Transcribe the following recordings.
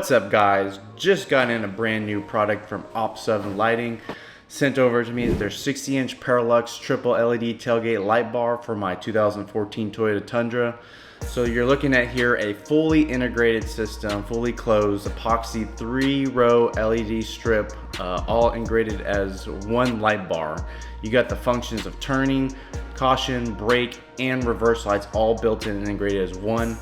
What's up guys, just got in a brand new product from OPT7 Lighting. Sent over to me their 60-inch Parlux triple LED tailgate light bar for my 2014 Toyota Tundra. So you're looking at here a fully integrated system, fully closed, epoxy 3-row LED strip, all integrated as one light bar. You got the functions of turning, caution, brake, and reverse lights all built in and integrated as one.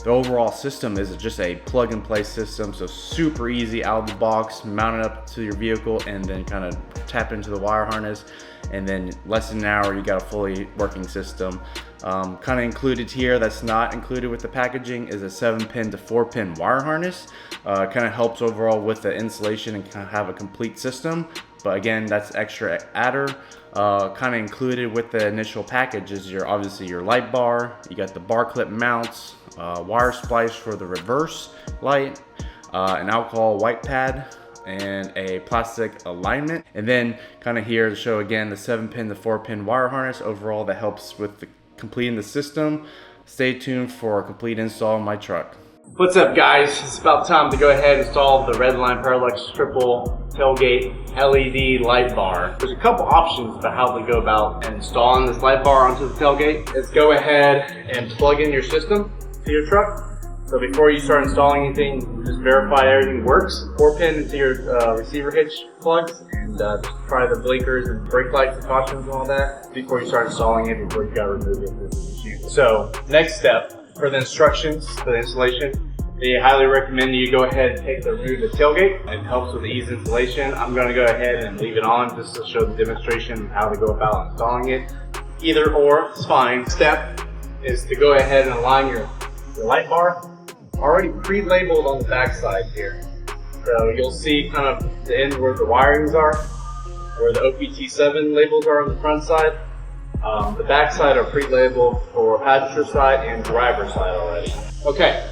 The overall system is just a plug-and-play system, so super easy out of the box, mount it up to your vehicle and then kind of tap into the wire harness, and then less than an hour you got a fully working system. Kind of included here, that's not included with the packaging, is a 7-pin to 4-pin wire harness. Kind of helps overall with the installation and kind of have a complete system, but again, that's extra adder. Kind of included with the initial package is obviously your light bar. You got the bar clip mounts, wire splice for the reverse light, an alcohol white pad, and a plastic alignment. And then kind of here to show again the 7-pin to 4-pin wire harness overall that helps with completing the system. Stay tuned for a complete install in my truck. What's up guys, it's about time to go ahead and install the Redline Parlux triple tailgate LED light bar. There's a couple options about how to go about installing this light bar onto the tailgate. Let's go ahead and plug in your system to your truck. So before you start installing anything, just verify everything works. 4-pin into your receiver hitch plugs, and just try the blinkers and brake lights and cautions and all that before you start installing it, before you gotta remove it if there's an issue. So next step, for the instructions for the installation, they highly recommend you go ahead and remove the tailgate. It helps with the ease installation. I'm going to go ahead and leave it on just to show the demonstration of how to go about installing it. Either or, it's fine. Step is to go ahead and align your light bar, already pre-labeled on the back side here. So you'll see kind of the end where the wirings are, where the OPT7 labels are on the front side. The back side are pre-labeled for passenger side and driver side already. Okay,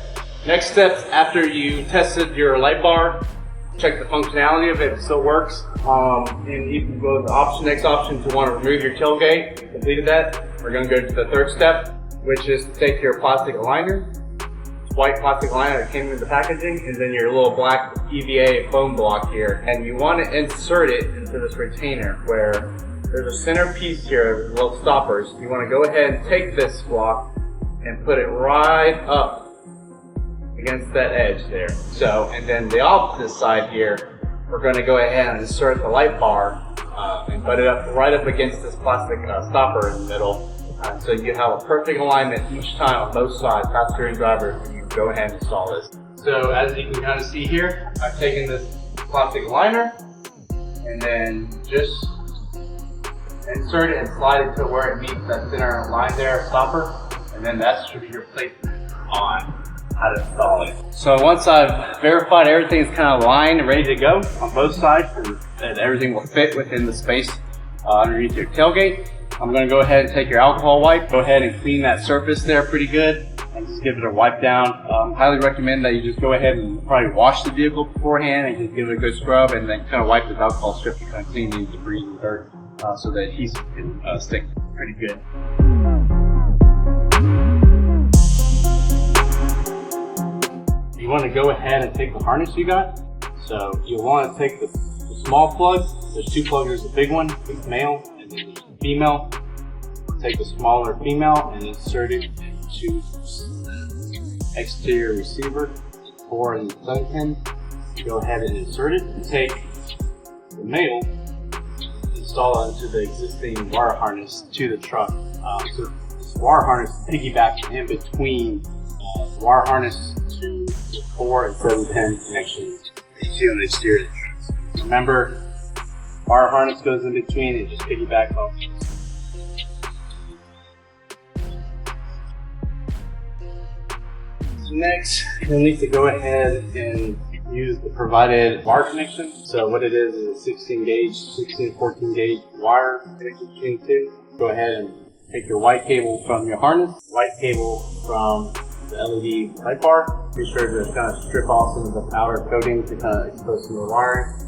next steps after you tested your light bar, check the functionality of it, if it still works. And you can go to the next option to want to remove your tailgate. Completed that, we're going to go to the third step, which is to take your plastic aligner, white plastic aligner that came in the packaging, and then your little black EVA foam block here, and you want to insert it into this retainer where there's a center piece here, little stoppers. You want to go ahead and take this block and put it right up against that edge there. So, and then the opposite side here, we're going to go ahead and insert the light bar and put it up right up against this plastic stopper in the middle. So you have a perfect alignment each time on both sides, passenger and driver, when you go ahead and install this. So as you can kind of see here, I've taken this plastic liner and then just insert it and slide it to where it meets that center line there, stopper, and then that should be your placement on how to install it. So once I've verified everything is kind of aligned and ready to go on both sides, and everything will fit within the space underneath your tailgate, I'm going to go ahead and take your alcohol wipe, go ahead and clean that surface there pretty good, and just give it a wipe down. Highly recommend that you just go ahead and probably wash the vehicle beforehand and just give it a good scrub, and then kind of wipe with alcohol strip to kind of clean any debris and dirt. So the adhesive can stick pretty good. You want to go ahead and take the harness you got. So you'll want to take the small plug. There's two plugs. There's a big one, big male, and then there's a female. Take the smaller female and insert it into the exterior receiver or in the plug pin. Go ahead and insert it and take the male, install it into the existing wire harness to the truck. So this wire harness piggybacks in between the wire harness to the 4 and 7-pin connections that you see on the exterior of the truck. Remember, wire harness goes in between and just piggyback off. So next, you'll need to go ahead and use the provided bar connection. So what it is a 16 to 14 gauge wire connected between the two. Go ahead and take your white cable from your harness, white cable from the LED light bar. Be sure to kind of strip off some of the outer coating to kind of expose some of the wiring.